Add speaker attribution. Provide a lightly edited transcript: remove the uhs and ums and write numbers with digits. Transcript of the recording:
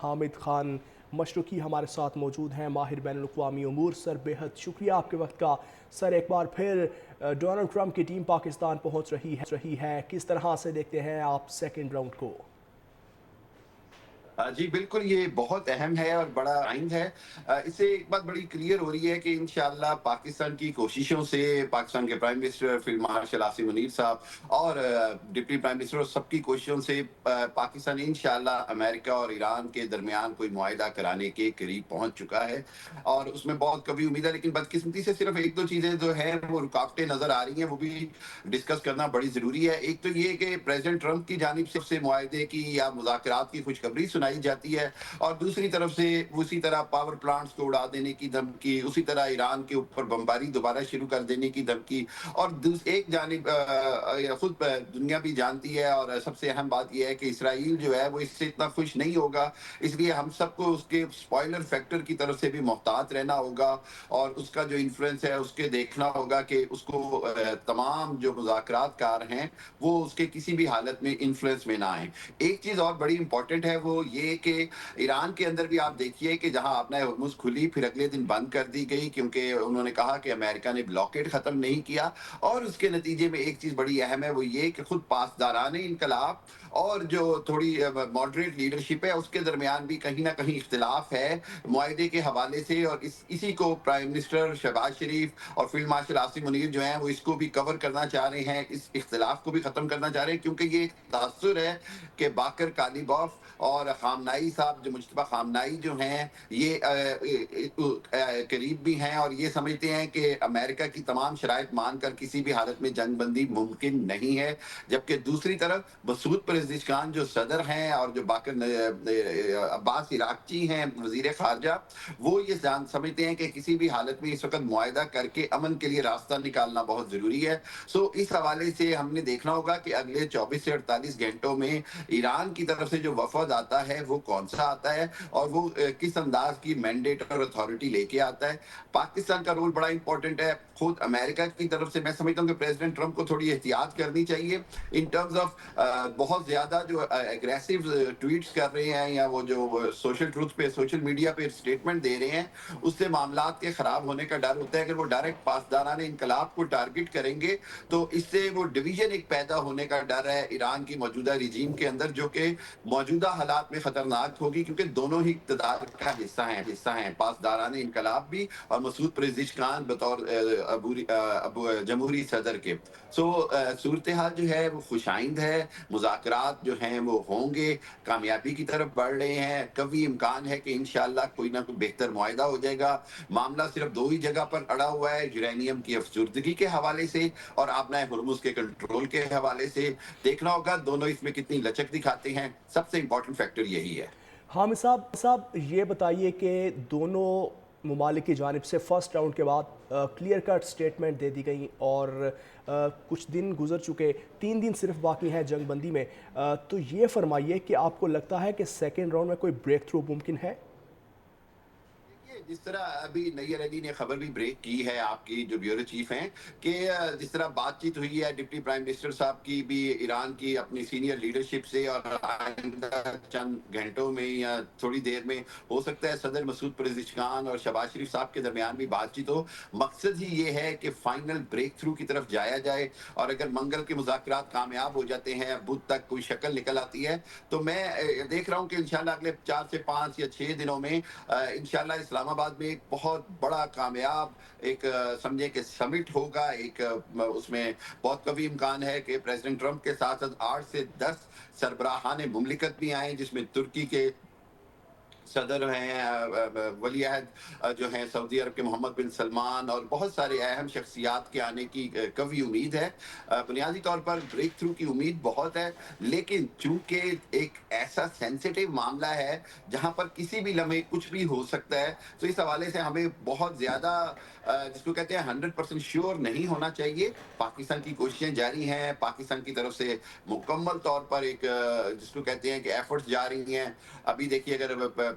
Speaker 1: حامد خان مشرقی ہمارے ساتھ موجود ہیں، ماہر بین الاقوامی امور۔ سر بہت شکریہ آپ کے وقت کا۔ سر ایک بار پھر ڈونلڈ ٹرمپ کی ٹیم پاکستان پہنچ رہی ہے، کس طرح سے دیکھتے ہیں آپ سیکنڈ راؤنڈ کو؟
Speaker 2: جی بالکل، یہ بہت اہم ہے اور بڑا آئند ہے۔ اس سے ایک بات بڑی کلیئر ہو رہی ہے کہ انشاءاللہ پاکستان کی کوششوں سے پاکستان کے prime minister field marshal Asim Munir صاحب اور ڈپٹی پرائم منسٹر اور سب کی کوششوں سے پاکستان انشاءاللہ امریکہ اور ایران کے درمیان کوئی معاہدہ کرانے کے قریب پہنچ چکا ہے، اور اس میں بہت کبھی امید ہے۔ لیکن بدقسمتی سے صرف ایک دو چیزیں جو ہیں وہ رکاوٹیں نظر آ رہی ہیں، وہ بھی ڈسکس کرنا بڑی ضروری ہے۔ ایک تو یہ کہ پریزیڈنٹ ٹرمپ کی جانب سے معاہدے کی یا مذاکرات کی خوشخبری سنائی جاتی ہے، اور دوسری طرف سے اسی طرح پاور پلانٹس کو اڑا دینے کی دھمکی، اسی طرح ایران کے اوپر بمباری دوبارہ شروع کر دینے کی دھمکی، اور ایک جانب خود دنیا بھی جانتی ہے، اور سب سے اہم بات یہ ہے کہ اسرائیل جو ہے وہ اس سے اتنا خوش نہیں ہوگا، اس لیے ہم سب کو اس کے سپوائلر فیکٹر کی طرف سے بھی محتاط رہنا ہوگا، اور اس کا جو انفلوئنس ہے اس کے دیکھنا ہوگا کہ اس کو تمام جو مذاکرات کار ہیں وہ اس کے کسی بھی حالت میں انفلوئنس میں نہ آئیں۔ ایک چیز اور بڑی امپورٹنٹ ہے، وہ یہ کہ ایران کے اندر بھی آپ دیکھیے کہ جہاں آبنائے ہرمز کھلی پھر اگلے دن بند کر دی گئی، کیونکہ انہوں نے کہا کہ امریکہ نے بلاکیڈ ختم نہیں کیا، اور اس کے نتیجے میں ایک چیز بڑی اہم ہے، وہ یہ کہ خود پاسداران انقلاب اور جو تھوڑی ماڈریٹ لیڈرشپ ہے اس کے درمیان بھی کہیں نہ کہیں اختلاف ہے معاہدے کے حوالے سے، اور اسی کو پرائم منسٹر شہباز شریف اور فیلڈ مارشل عاصم منیر جو ہیں وہ اس کو بھی کور کرنا چاہ رہے ہیں، اس اختلاف کو بھی ختم کرنا چاہ رہے ہیں، کیونکہ یہ ایک تاثر ہے کہ باقر کالیباف اور خامنائی صاحب، جو مجتبیٰ خامنائی جو ہیں، یہ قریب بھی ہیں اور یہ سمجھتے ہیں کہ امریکہ کی تمام شرائط مان کر کسی بھی حالت میں جنگ بندی ممکن نہیں ہے، جبکہ دوسری طرف مسعود پزشکیان جو صدر ہیں اور جو باقر عباس عراقچی ہیں وزیر خارجہ، وہ یہ سمجھتے ہیں کہ کسی بھی حالت میں اس وقت معاہدہ کر کے امن کے لیے راستہ نکالنا بہت ضروری ہے۔ اس حوالے سے ہم نے دیکھنا ہوگا کہ اگلے 24 سے 48 گھنٹوں میں ایران کی طرف سے جو وفد آتا ہے وہ کون سا آتا ہے، اور وہ کس انداز کی مینڈیٹ اور اتھارٹی لے کے آتا ہے۔ پاکستان کا رول بڑا امپورٹنٹ ہے۔ خود امریکہ کی طرف سے میں سمجھتا ہوں کہ پریزیڈنٹ ٹرمپ کو تھوڑی احتیاط کرنی چاہیے ان ٹرمز آف بہت زیادہ جو اگریسو ٹویٹس کر رہے ہیں، یا وہ جو سوشل ٹروتھ پہ سوشل میڈیا پہ اسٹیٹمنٹ دے رہے ہیں، اس سے معاملات کے خراب ہونے کا ڈر ہوتا ہے۔ اگر وہ ڈائریکٹ پاسداران انقلاب کو ٹارگٹ کریں گے تو اس سے وہ ڈویژن ایک پیدا ہونے کا ڈر ہے ایران کی موجودہ ریجیم کے اندر، جو کہ موجودہ حالات میں خطرناک ہوگی، کیونکہ دونوں ہی اقتدار کا حصہ ہیں پاسداران انقلاب بھی اور مسعود پزشکیان بطور جمہوری صدر کے۔ صورتحال جو ہے وہ خوش آئند ہے، مذاکرات جو ہیں وہ ہوں گے، کامیابی کی طرف بڑھ رہے ہیں، کبھی امکان ہے کہ انشاءاللہ کوئی نہ کوئی بہتر معاہدہ ہو جائے گا۔ معاملہ صرف دو ہی جگہ پر اڑا ہوا ہے، یورینیم کی افزودگی کے حوالے سے اور آبنائے ہرمز کے کنٹرول کے حوالے سے۔ دیکھنا ہوگا دونوں اس میں کتنی لچک دکھاتے ہیں، سب سے امپورٹنٹ فیکٹر یہی ہے۔
Speaker 1: حامد صاحب یہ بتائیے کہ دونوں ممالک کی جانب سے فرسٹ راؤنڈ کے بعد کلیئر کٹ سٹیٹمنٹ دے دی گئی، اور کچھ دن گزر چکے، 3 دن صرف باقی ہیں جنگ بندی میں، تو یہ فرمائیے کہ آپ کو لگتا ہے کہ سیکنڈ راؤنڈ میں کوئی بریک تھرو ممکن ہے؟
Speaker 2: جس طرح ابھی نیئر علی نے خبر بھی بریک کی ہے، آپ کی جو بیورو چیف ہیں، کہ جس طرح بات چیت ہوئی ہے ڈپٹی پرائم منسٹر صاحب کی بھی ایران کی اپنی سینئر لیڈرشپ سے، اور آئندہ چند گھنٹوں میں یا تھوڑی دیر میں ہو سکتا ہے صدر مسعود پزشکیان اور شہباز شریف صاحب کے درمیان بھی بات چیت ہو۔ مقصد ہی یہ ہے کہ فائنل بریک تھرو کی طرف جایا جائے، اور اگر منگل کے مذاکرات کامیاب ہو جاتے ہیں، بدھ تک کوئی شکل نکل آتی ہے، تو میں دیکھ رہا ہوں کہ انشاءاللہ اگلے 4 سے 5 یا 6 دنوں میں انشاءاللہ اسلام آباد میں ایک بہت بڑا کامیاب ایک سمجھے کہ سمٹ ہوگا۔ ایک اس میں بہت کبھی امکان ہے کہ پریزیڈنٹ ٹرمپ کے ساتھ 8 سے 10 سربراہان مملکت بھی آئیں، جس میں ترکی کے صدر ہیں، ولی عہد جو ہیں سعودی عرب کے محمد بن سلمان، اور بہت سارے اہم شخصیات کے آنے کی قوی امید ہے۔ بنیادی طور پر بریک تھرو کی امید بہت ہے، لیکن چونکہ ایک ایسا سینسیٹیو معاملہ ہے جہاں پر کسی بھی لمحے کچھ بھی ہو سکتا ہے، تو اس حوالے سے ہمیں بہت زیادہ جس کو کہتے ہیں 100% شیور نہیں ہونا چاہیے۔ پاکستان کی کوششیں جاری ہیں، پاکستان کی طرف سے مکمل طور پر ایک جس کو کہتے ہیں کہ ایفرٹس جاری ہیں۔ ابھی دیکھیے اگر